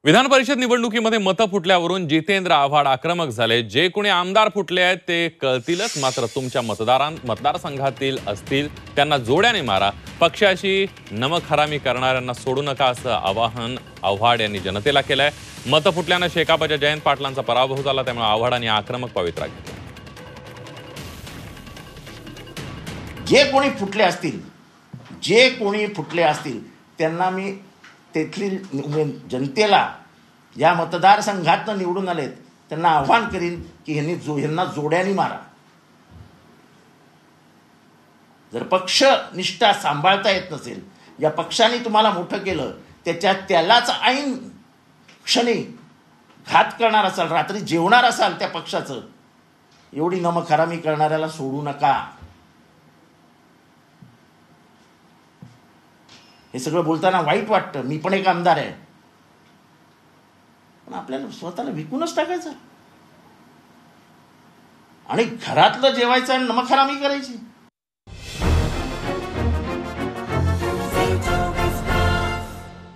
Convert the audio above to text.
विधान परिषद निवडणुकीमध्ये मतं फुटल्यावरून जितेंद्र आव्हाड आक्रमक झाले। जे कोणी आमदार फुटले आहेत ते कळतीलच, मात्र तुमच्या मतदारसंघातील असतील त्यांना जोड्याने मारा, पक्षाची नमखरामी करणाऱ्यांना सोडू नका, असं आवाहन आव्हाड यांनी जनतेला केलंय। मतं फुटल्यानं शेकापच्या जयंत पाटलांचा पराभव झाला, त्यामुळे आव्हाडांनी आक्रमक पवित्रा घेतला। जे कोणी फुटले असतील त्यांना मी तेथली जनतेला, या मतदारसंघातनं निवडून आलेत त्यांना आव्हान करीन की ह्यांना जोड्याने मारा। जर पक्ष निष्ठा सांभाळता येत नसेल, या पक्षाने तुम्हाला मोठं केलं त्यालाच ऐन क्षणी घात करणार असाल, रात्री जेवणार असाल त्या पक्षाचं, एवढी नमखरामी करणाऱ्याला सोडू नका। हे सगळं बोलताना वाईट वाटतं, मी पण एक आमदार आहे, पण आपल्याला स्वतःला विकूनच टाकायचं आणि घरातलं जेवायचं आणि नमखरामी करायची।